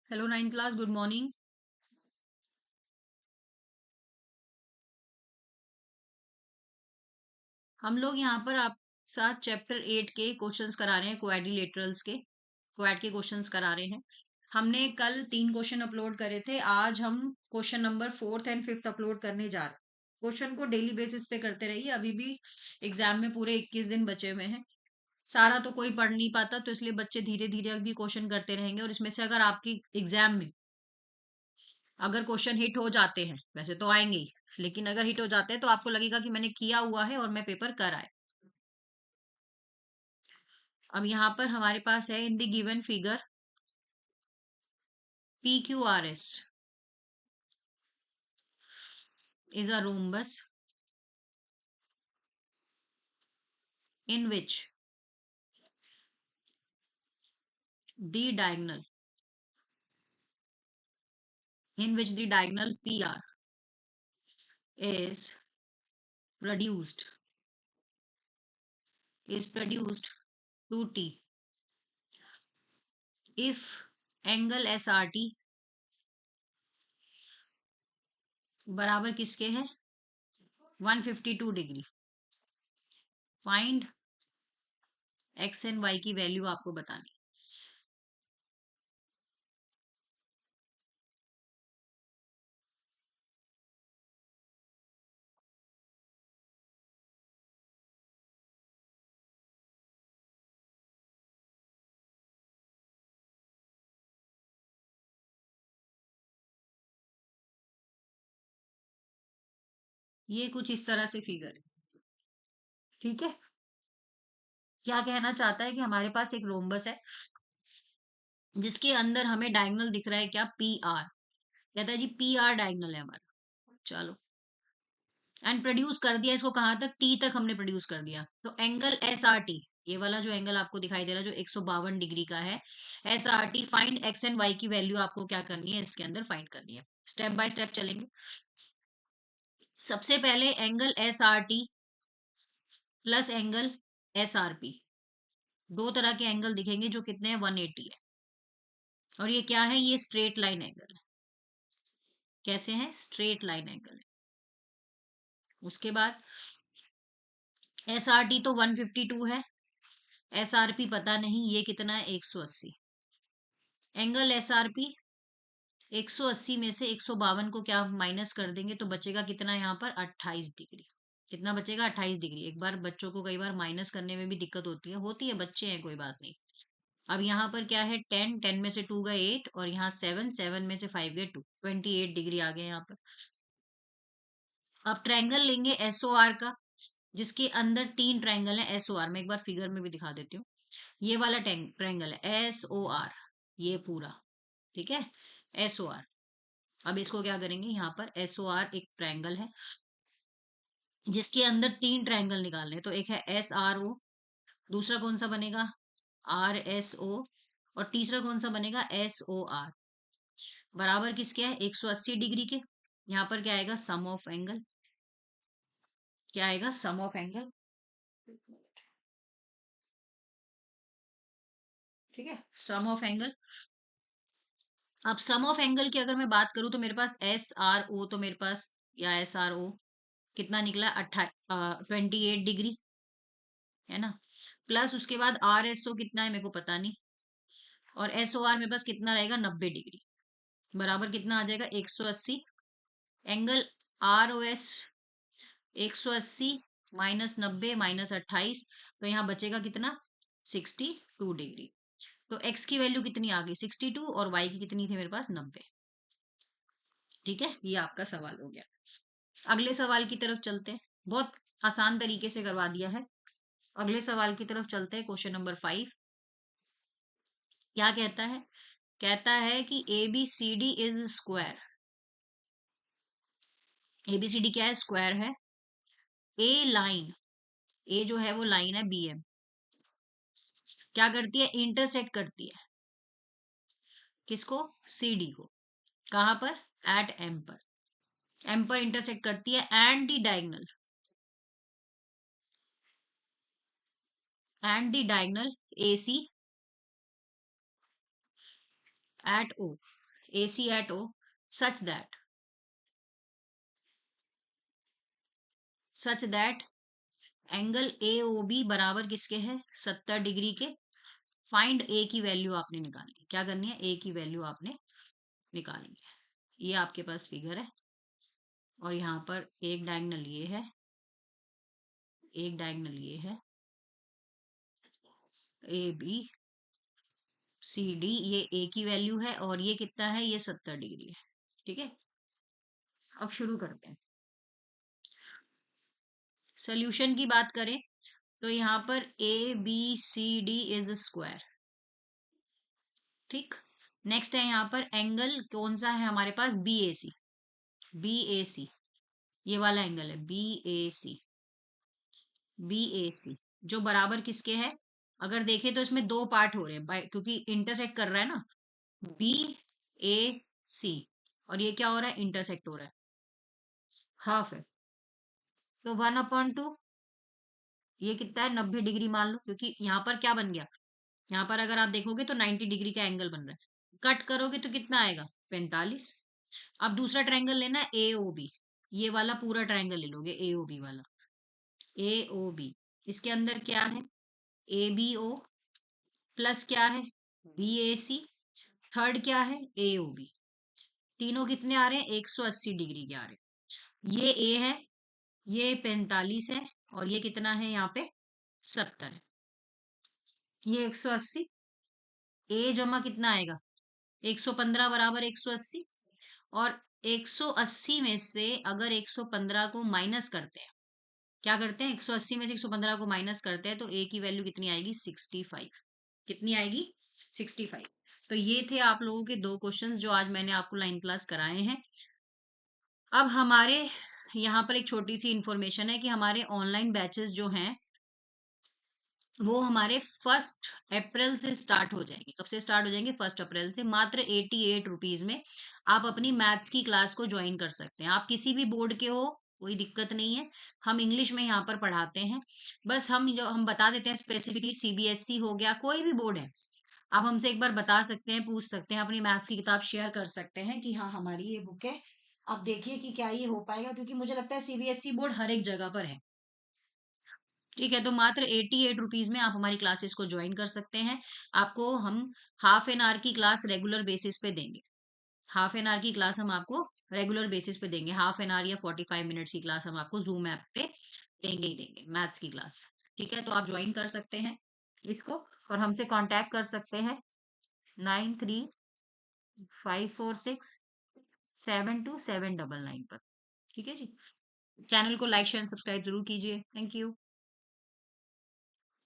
Hello nine class, good morning. हम लोग यहाँ पर आप साथ चैप्टर 8 के क्वेश्चंस करा रहे हैं, क्वाड्रिलेटरल्स के क्वाड के क्वेश्चंस करा रहे हैं। हमने कल 3 क्वेश्चन अपलोड करे थे। आज हम question number 4th and 5th upload करने जा रहे हैं। क्वेश्चन को डेली बेसिस पे करते रहिए। अभी भी एग्जाम में पूरे 21 दिन बचे हुए हैं। सारा तो कोई पढ़ नहीं पाता, तो इसलिए बच्चे धीरे धीरे अभी क्वेश्चन करते रहेंगे। और इसमें से अगर आपकी एग्जाम में अगर क्वेश्चन हिट हो जाते हैं, वैसे तो आएंगे ही, लेकिन अगर हिट हो जाते हैं तो आपको लगेगा कि मैंने किया हुआ है और मैं पेपर कर आए। अब यहाँ पर हमारे पास है, in the given figure P Q R S is a rhombus in which the diagonal PR is produced to T if angle SRT बराबर किसके है 152 degree. Find X and Y की वैल्यू आपको बतानी। ये कुछ इस तरह से फिगर है, ठीक है। क्या कहना चाहता है कि हमारे पास एक रोम्बस है जिसके अंदर हमें डायगोनल दिख रहा है, क्या पी आर। कहता है जी पी आर डायगोनल है हमारा। चलो, एंड प्रोड्यूस कर दिया इसको, कहां तक, टी तक हमने प्रोड्यूस कर दिया। तो एंगल एस आर टी, ये वाला जो एंगल आपको दिखाई दे रहा है जो 152 डिग्री का है, S R T, find X and Y की वैल्यू आपको क्या करनी है, इसके अंदर फाइंड करनी है। स्टेप बाय स्टेप चलेंगे। सबसे पहले angle S R T plus angle S R P, दो तरह के एंगल दिखेंगे जो कितने हैं 180 है। और ये क्या है, ये स्ट्रेट लाइन एंगल है। कैसे हैं, स्ट्रेट लाइन एंगल है। उसके बाद एस आर टी तो 152 है, एस आर पी पता नहीं ये कितना है, 180। एंगल एस आर पी 180 में से 152 को क्या माइनस कर देंगे तो बचेगा कितना, यहाँ पर 28 डिग्री। कितना बचेगा, 28 डिग्री। एक बार बच्चों को कई बार माइनस करने में भी दिक्कत होती है, बच्चे हैं कोई बात नहीं। अब यहाँ पर क्या है, 10, 10 में से 2 गए 8, और यहाँ 7, 7 में से 5 गए 2, 28 डिग्री आ गए यहाँ पर। अब ट्रायंगल लेंगे एसओ आर का, जिसके अंदर 3 ट्रायंगल है एसओ आर। मैं एक बार फिगर में भी दिखा देती हूँ। ये वाला ट्रायंगल है एस ओ आर, ये पूरा, ठीक है, एस ओ आर। अब इसको क्या करेंगे, यहाँ पर एस ओ आर एक ट्रायंगल है जिसके अंदर 3 ट्रायंगल निकालने हैं। तो एक है एस आर ओ, दूसरा कौन सा बनेगा आर एस ओ, और तीसरा कौन सा बनेगा एस ओ आर। बराबर किसके है 180 डिग्री के। यहाँ पर क्या आएगा, सम ऑफ एंगल। क्या आएगा, सम ऑफ एंगल, ठीक है, सम ऑफ एंगल। अब सम ऑफ एंगल की अगर मैं बात करूं तो मेरे पास एस आर ओ, तो मेरे पास, या एस आर ओ कितना निकला, 28 डिग्री, है ना। प्लस उसके बाद आर एस ओ कितना है मेरे को पता नहीं, और एस ओ आर मेरे पास कितना रहेगा 90 डिग्री। बराबर कितना आ जाएगा 180। Angle R O S 180 minus 90 minus 28, तो यहाँ बचेगा कितना 62 डिग्री। तो एक्स की वैल्यू कितनी आ गई 62, और वाई की कितनी थी मेरे पास 90। ठीक है, ये आपका सवाल हो गया। अगले सवाल की तरफ चलते हैं। बहुत आसान तरीके से करवा दिया है। अगले सवाल की तरफ चलते हैं, क्वेश्चन नंबर 5। क्या कहता है, कहता है कि ABCD इज स्क्वायर। ABCD क्या है, स्क्वायर है। ए लाइन, ए जो है वो लाइन है BM, क्या करती है, इंटरसेक्ट करती है किसको, CD को। कहां पर, एट M पर। M पर इंटरसेक्ट करती है, and the diagonal, AC at O, AC at O, such that angle AOB बराबर किसके है, 70 डिग्री के। फाइंड ए की वैल्यू आपने निकालनी है, क्या करनी है, ए की वैल्यू आपने निकालनी है। ये आपके पास फिगर है और यहाँ पर एक डायगोनल ये है, एक डायगोनल ये है, AB CD, ये ए की वैल्यू है और ये कितना है, ये 70 डिग्री है। ठीक है, अब शुरू करते हैं। सोल्यूशन की बात करें तो यहाँ पर ABCD इज स्क्वायर। ठीक, नेक्स्ट है यहाँ पर एंगल कौन सा है हमारे पास, BAC। BAC ये वाला एंगल है, BAC जो बराबर किसके है, अगर देखें तो इसमें दो पार्ट हो रहे हैं क्योंकि इंटरसेक्ट कर रहा है ना, BAC और ये क्या हो रहा है, इंटरसेक्ट हो रहा है, हाफ है, तो 1/2, ये कितना है, 90 डिग्री मान लो, क्योंकि यहाँ पर क्या बन गया, यहाँ पर अगर आप देखोगे तो 90 डिग्री का एंगल बन रहा है, कट करोगे तो कितना आएगा, 45। अब दूसरा ट्रायंगल लेना है AOB, ये वाला पूरा ट्रायंगल ले लोगे, AOB वाला, AOB इसके अंदर क्या है, ABO प्लस क्या है, BAC, थर्ड क्या है, AOB, तीनों कितने आ रहे हैं, 180 डिग्री के आ रहे हैं। ये A है, ये 45 है और ये कितना है यहाँ पे, 70 है। ये 180, A जमा कितना आएगा, 115 बराबर 180, और 180 में से अगर 115 को माइनस करते हैं, क्या करते हैं, 180 में से 115 को माइनस करते हैं तो ए की वैल्यू कितनी आएगी, 65। कितनी आएगी, 65। तो ये थे आप लोगों के दो क्वेश्चंस जो आज मैंने आपको लाइन क्लास कराए हैं। अब हमारे यहाँ पर एक छोटी सी इंफॉर्मेशन है कि हमारे ऑनलाइन बैचेस जो हैं वो हमारे 1 अप्रैल से स्टार्ट हो जाएंगे। कब से स्टार्ट हो जाएंगे, 1 अप्रैल से। मात्र 88 रुपीज में आप अपनी मैथ्स की क्लास को ज्वाइन कर सकते हैं। आप किसी भी बोर्ड के हो, कोई दिक्कत नहीं है, हम इंग्लिश में यहाँ पर पढ़ाते हैं। बस हम बता देते हैं, स्पेसिफिकली CBSE हो गया, कोई भी बोर्ड है, आप हमसे एक बार बता सकते हैं, पूछ सकते हैं, अपनी मैथ्स की किताब शेयर कर सकते हैं कि हाँ हमारी ये बुक है। आप देखिए कि क्या ये हो पाएगा, क्योंकि मुझे लगता है CBSE बोर्ड हर एक जगह पर है। ठीक है, तो मात्र 88 रुपीज में आप हमारी क्लासेस को ज्वाइन कर सकते हैं। आपको हम हाफ एन आवर की क्लास रेगुलर बेसिस पे देंगे। हाफ एन आवर की क्लास हम आपको रेगुलर बेसिस पे देंगे। हाफ एन आवर या 45 मिनट्स की क्लास हम आपको जूम ऐप पे देंगे ही देंगे, मैथ्स की क्लास। ठीक है, तो आप ज्वाइन कर सकते हैं इसको और हमसे कांटेक्ट कर सकते हैं 9354672799 पर। ठीक है जी, चैनल को लाइक शेयर सब्सक्राइब जरूर कीजिए। Thank you.